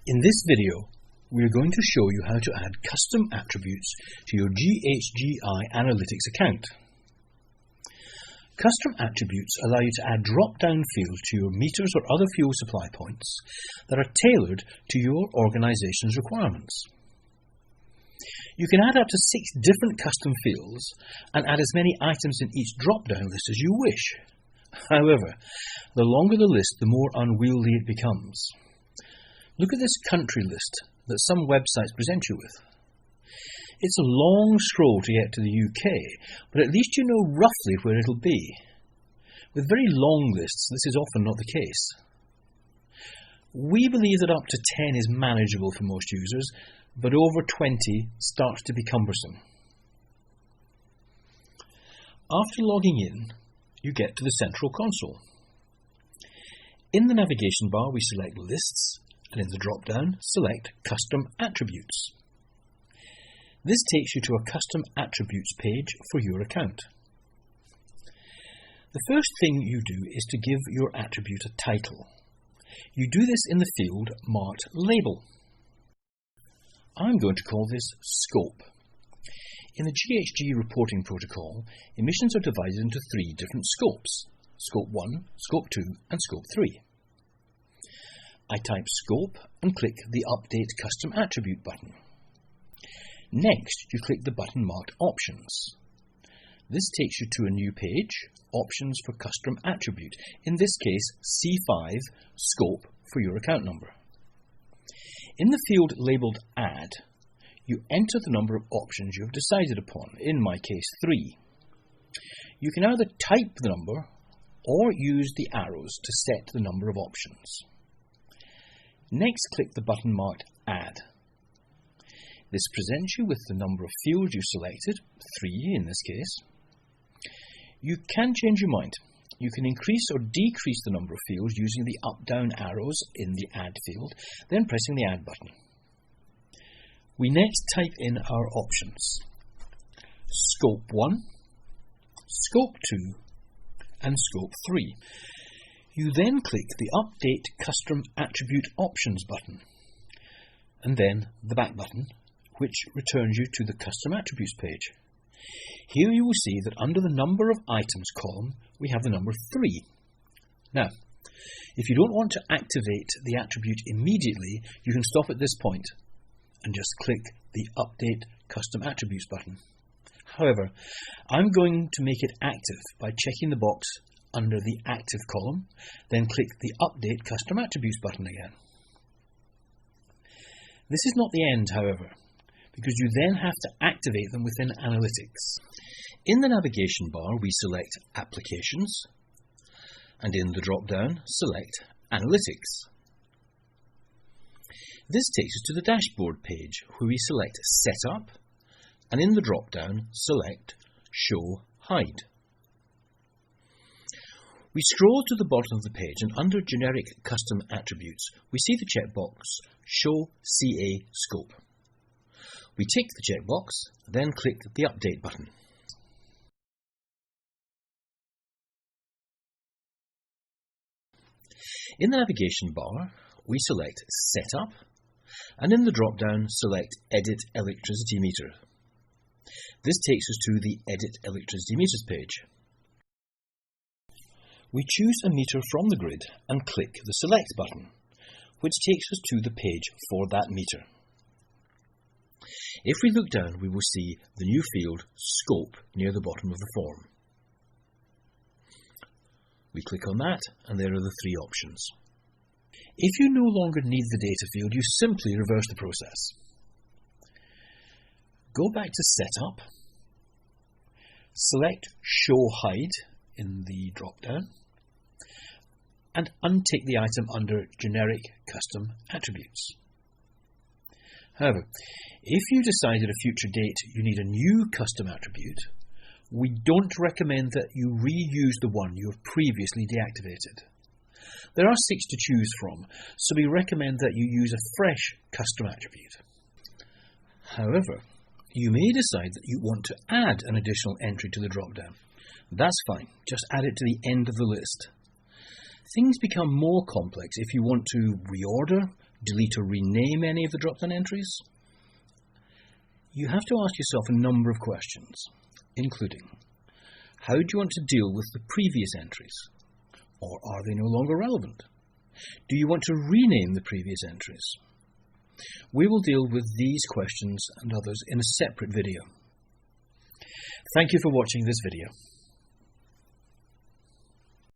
In this video, we are going to show you how to add custom attributes to your GHGi Analytics account. Custom attributes allow you to add drop-down fields to your meters or other fuel supply points that are tailored to your organization's requirements. You can add up to 6 different custom fields and add as many items in each drop-down list as you wish. However, the longer the list, the more unwieldy it becomes. Look at this country list that some websites present you with. It's a long scroll to get to the UK, but at least you know roughly where it'll be. With very long lists, this is often not the case. We believe that up to 10 is manageable for most users, but over 20 starts to be cumbersome. After logging in, you get to the central console. In the navigation bar, we select Lists, and in the drop-down, select Custom Attributes. This takes you to a Custom Attributes page for your account. The first thing you do is to give your attribute a title. You do this in the field marked Label. I'm going to call this Scope. In the GHG reporting protocol, emissions are divided into 3 different scopes: Scope 1, Scope 2 and Scope 3. I type Scope and click the Update Custom Attribute button. Next, you click the button marked Options. This takes you to a new page, Options for Custom Attribute, in this case C5 Scope for your account number. In the field labelled Add, you enter the number of options you have decided upon, in my case 3. You can either type the number or use the arrows to set the number of options. Next, click the button marked Add. This presents you with the number of fields you selected, 3 in this case. You can change your mind. You can increase or decrease the number of fields using the up-down arrows in the Add field, then pressing the Add button. We next type in our options: Scope 1, Scope 2 and Scope 3. You then click the Update Custom Attribute Options button, and then the back button, which returns you to the Custom Attributes page. Here you will see that under the Number of Items column, we have the number 3. Now, if you don't want to activate the attribute immediately, you can stop at this point and just click the Update Custom Attributes button. However, I'm going to make it active by checking the box under the Active column, then click the Update Custom Attributes button again. This is not the end, however, because you then have to activate them within Analytics. In the navigation bar, we select Applications, and in the drop-down, select Analytics. This takes us to the dashboard page, where we select Setup, and in the drop-down, select Show Hide. We scroll to the bottom of the page, and under Generic Custom Attributes, we see the checkbox Show CA Scope. We tick the checkbox, then click the Update button. In the navigation bar, we select Setup, and in the drop-down, select Edit Electricity Meter. This takes us to the Edit Electricity Meters page. We choose a meter from the grid and click the Select button, which takes us to the page for that meter. If we look down, we will see the new field Scope near the bottom of the form. We click on that, and there are the 3 options. If you no longer need the data field, you simply reverse the process. Go back to Setup, select Show Hide in the drop-down, and untick the item under Generic Custom Attributes. However, if you decide at a future date you need a new custom attribute, we don't recommend that you reuse the one you have previously deactivated. There are 6 to choose from, so we recommend that you use a fresh custom attribute. However, you may decide that you want to add an additional entry to the drop-down. That's fine, just add it to the end of the list. Things become more complex if you want to reorder, delete or rename any of the drop-down entries? You have to ask yourself a number of questions, including, how do you want to deal with the previous entries? Or are they no longer relevant? Do you want to rename the previous entries? We will deal with these questions and others in a separate video. Thank you for watching this video.